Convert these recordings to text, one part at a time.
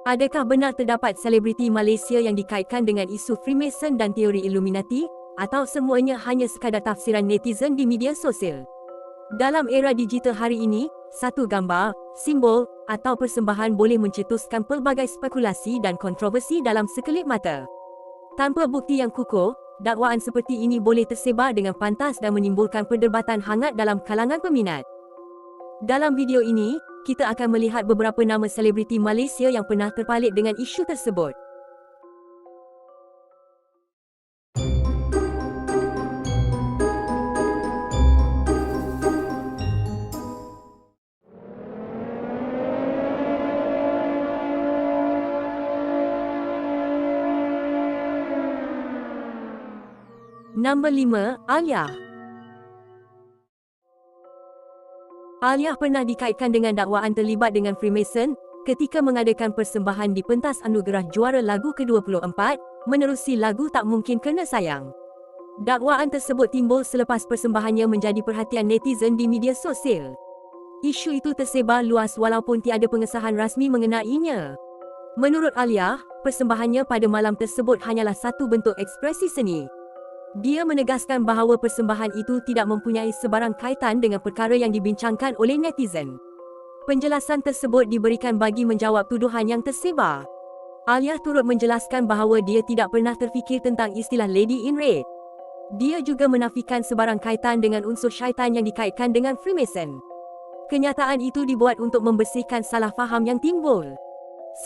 Adakah benar terdapat selebriti Malaysia yang dikaitkan dengan isu Freemason dan teori Illuminati, atau semuanya hanya sekadar tafsiran netizen di media sosial? Dalam era digital hari ini, satu gambar, simbol, atau persembahan boleh mencetuskan pelbagai spekulasi dan kontroversi dalam sekelip mata. Tanpa bukti yang kukuh, dakwaan seperti ini boleh tersebar dengan pantas dan menimbulkan perdebatan hangat dalam kalangan peminat. Dalam video ini, kita akan melihat beberapa nama selebriti Malaysia yang pernah terpalit dengan isu tersebut. Nombor 5, Alia. Alia pernah dikaitkan dengan dakwaan terlibat dengan Freemason ketika mengadakan persembahan di pentas anugerah juara lagu ke-24 menerusi lagu Tak Mungkin Kena Sayang. Dakwaan tersebut timbul selepas persembahannya menjadi perhatian netizen di media sosial. Isu itu tersebar luas walaupun tiada pengesahan rasmi mengenainya. Menurut Alia, persembahannya pada malam tersebut hanyalah satu bentuk ekspresi seni. Dia menegaskan bahawa persembahan itu tidak mempunyai sebarang kaitan dengan perkara yang dibincangkan oleh netizen. Penjelasan tersebut diberikan bagi menjawab tuduhan yang tersebar. Alia turut menjelaskan bahawa dia tidak pernah terfikir tentang istilah Lady in Red. Dia juga menafikan sebarang kaitan dengan unsur syaitan yang dikaitkan dengan Freemason. Kenyataan itu dibuat untuk membersihkan salah faham yang timbul.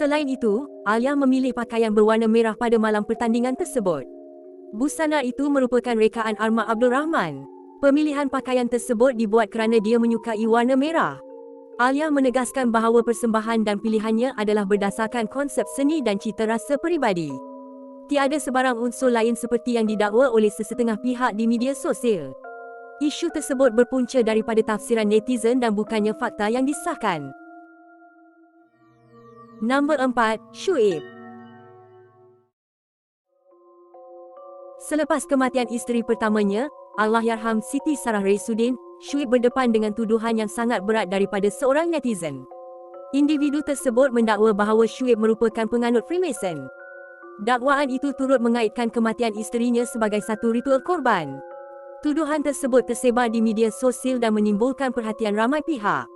Selain itu, Alia memilih pakaian berwarna merah pada malam pertandingan tersebut. Busana itu merupakan rekaan Arma Abdul Rahman. Pemilihan pakaian tersebut dibuat kerana dia menyukai warna merah. Alia menegaskan bahawa persembahan dan pilihannya adalah berdasarkan konsep seni dan cita rasa peribadi. Tiada sebarang unsur lain seperti yang didakwa oleh sesetengah pihak di media sosial. Isu tersebut berpunca daripada tafsiran netizen dan bukannya fakta yang disahkan. Nombor 4, Shuib. Selepas kematian isteri pertamanya, Allahyarham Siti Sarah Raisuddin, Shuib berdepan dengan tuduhan yang sangat berat daripada seorang netizen. Individu tersebut mendakwa bahawa Shuib merupakan penganut Freemason. Dakwaan itu turut mengaitkan kematian isterinya sebagai satu ritual korban. Tuduhan tersebut tersebar di media sosial dan menimbulkan perhatian ramai pihak.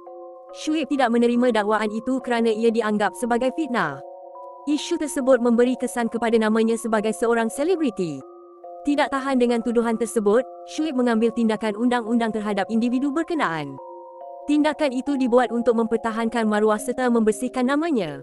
Shuib tidak menerima dakwaan itu kerana ia dianggap sebagai fitnah. Isu tersebut memberi kesan kepada namanya sebagai seorang selebriti. Tidak tahan dengan tuduhan tersebut, Shuib mengambil tindakan undang-undang terhadap individu berkenaan. Tindakan itu dibuat untuk mempertahankan maruah serta membersihkan namanya.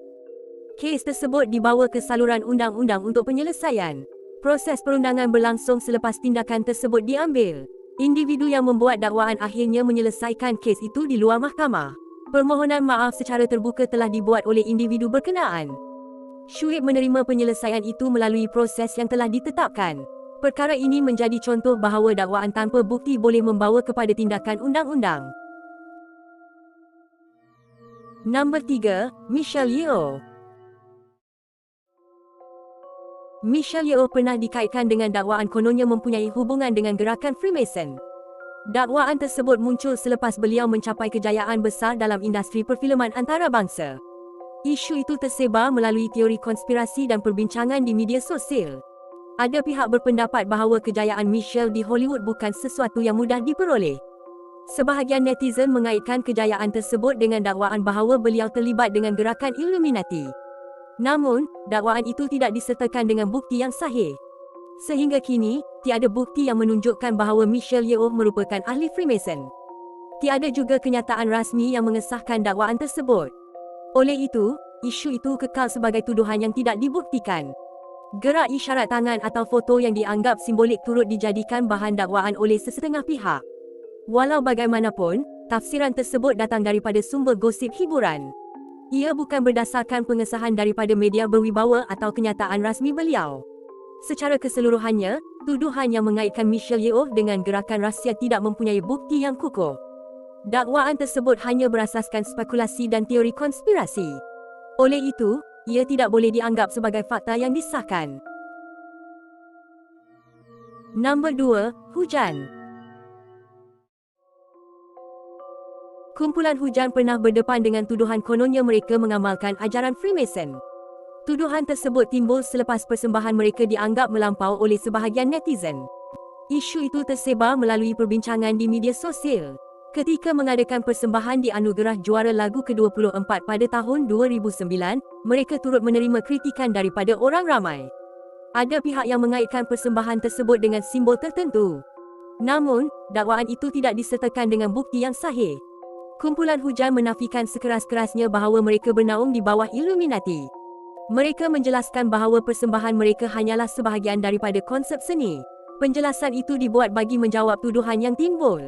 Kes tersebut dibawa ke saluran undang-undang untuk penyelesaian. Proses perundangan berlangsung selepas tindakan tersebut diambil. Individu yang membuat dakwaan akhirnya menyelesaikan kes itu di luar mahkamah. Permohonan maaf secara terbuka telah dibuat oleh individu berkenaan. Shuib menerima penyelesaian itu melalui proses yang telah ditetapkan. Perkara ini menjadi contoh bahawa dakwaan tanpa bukti boleh membawa kepada tindakan undang-undang. Nombor 3, Michelle Yeoh. Michelle Yeoh pernah dikaitkan dengan dakwaan kononnya mempunyai hubungan dengan gerakan Freemason. Dakwaan tersebut muncul selepas beliau mencapai kejayaan besar dalam industri perfilman antarabangsa. Isu itu tersebar melalui teori konspirasi dan perbincangan di media sosial. Ada pihak berpendapat bahawa kejayaan Michelle di Hollywood bukan sesuatu yang mudah diperoleh. Sebahagian netizen mengaitkan kejayaan tersebut dengan dakwaan bahawa beliau terlibat dengan gerakan Illuminati. Namun, dakwaan itu tidak disertakan dengan bukti yang sahih. Sehingga kini, tiada bukti yang menunjukkan bahawa Michelle Yeoh merupakan ahli Freemason. Tiada juga kenyataan rasmi yang mengesahkan dakwaan tersebut. Oleh itu, isu itu kekal sebagai tuduhan yang tidak dibuktikan. Gerak isyarat tangan atau foto yang dianggap simbolik turut dijadikan bahan dakwaan oleh sesetengah pihak. Walau bagaimanapun, tafsiran tersebut datang daripada sumber gosip hiburan. Ia bukan berdasarkan pengesahan daripada media berwibawa atau kenyataan rasmi beliau. Secara keseluruhannya, tuduhan yang mengaitkan Michelle Yeoh dengan gerakan rahsia tidak mempunyai bukti yang kukuh. Dakwaan tersebut hanya berasaskan spekulasi dan teori konspirasi. Oleh itu, ia tidak boleh dianggap sebagai fakta yang disahkan. Nombor 2, Hujan. Kumpulan Hujan pernah berdepan dengan tuduhan kononnya mereka mengamalkan ajaran Freemason. Tuduhan tersebut timbul selepas persembahan mereka dianggap melampau oleh sebahagian netizen. Isu itu tersebar melalui perbincangan di media sosial. Ketika mengadakan persembahan di anugerah juara lagu ke-24 pada tahun 2009, mereka turut menerima kritikan daripada orang ramai. Ada pihak yang mengaitkan persembahan tersebut dengan simbol tertentu. Namun, dakwaan itu tidak disertakan dengan bukti yang sahih. Kumpulan hujan menafikan sekeras-kerasnya bahawa mereka bernaung di bawah Illuminati. Mereka menjelaskan bahawa persembahan mereka hanyalah sebahagian daripada konsep seni. Penjelasan itu dibuat bagi menjawab tuduhan yang timbul.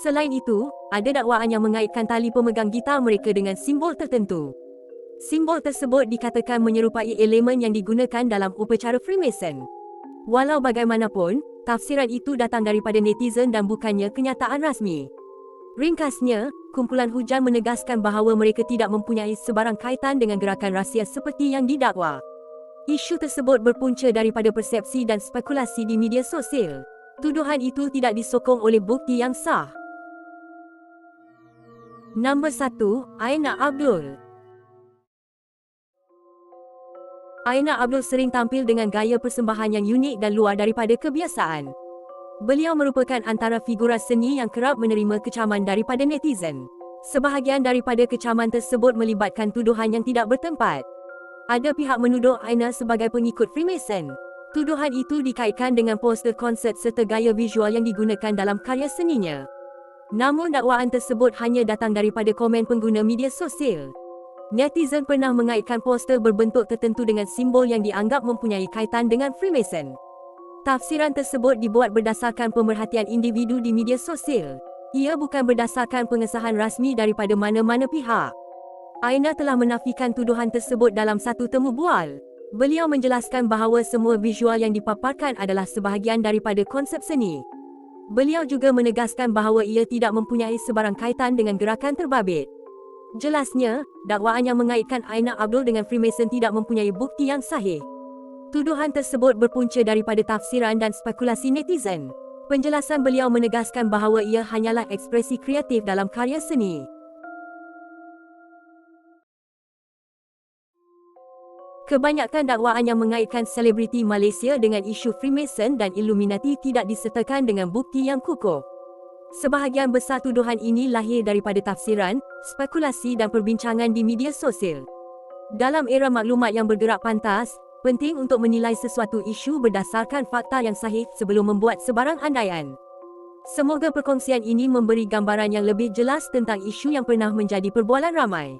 Selain itu, ada dakwaan yang mengaitkan tali pemegang gitar mereka dengan simbol tertentu. Simbol tersebut dikatakan menyerupai elemen yang digunakan dalam upacara Freemason. Walau bagaimanapun, tafsiran itu datang daripada netizen dan bukannya kenyataan rasmi. Ringkasnya, kumpulan hujan menegaskan bahawa mereka tidak mempunyai sebarang kaitan dengan gerakan rahsia seperti yang didakwa. Isu tersebut berpunca daripada persepsi dan spekulasi di media sosial. Tuduhan itu tidak disokong oleh bukti yang sah. Nombor 1, Aina Abdul. Aina Abdul sering tampil dengan gaya persembahan yang unik dan luar daripada kebiasaan. Beliau merupakan antara figura seni yang kerap menerima kecaman daripada netizen. Sebahagian daripada kecaman tersebut melibatkan tuduhan yang tidak bertempat. Ada pihak menuduh Aina sebagai pengikut Freemason. Tuduhan itu dikaitkan dengan poster konsert serta gaya visual yang digunakan dalam karya seninya. Namun dakwaan tersebut hanya datang daripada komen pengguna media sosial. Netizen pernah mengaitkan poster berbentuk tertentu dengan simbol yang dianggap mempunyai kaitan dengan Freemason. Tafsiran tersebut dibuat berdasarkan pemerhatian individu di media sosial. Ia bukan berdasarkan pengesahan rasmi daripada mana-mana pihak. Aina telah menafikan tuduhan tersebut dalam satu temu bual. Beliau menjelaskan bahawa semua visual yang dipaparkan adalah sebahagian daripada konsep seni. Beliau juga menegaskan bahawa ia tidak mempunyai sebarang kaitan dengan gerakan terbabit. Jelasnya, dakwaan yang mengaitkan Aina Abdul dengan Freemason tidak mempunyai bukti yang sahih. Tuduhan tersebut berpunca daripada tafsiran dan spekulasi netizen. Penjelasan beliau menegaskan bahawa ia hanyalah ekspresi kreatif dalam karya seni. Kebanyakan dakwaan yang mengaitkan selebriti Malaysia dengan isu Freemason dan Illuminati tidak disertakan dengan bukti yang kukuh. Sebahagian besar tuduhan ini lahir daripada tafsiran, spekulasi dan perbincangan di media sosial. Dalam era maklumat yang bergerak pantas, penting untuk menilai sesuatu isu berdasarkan fakta yang sahih sebelum membuat sebarang andaian. Semoga perkongsian ini memberi gambaran yang lebih jelas tentang isu yang pernah menjadi perbualan ramai.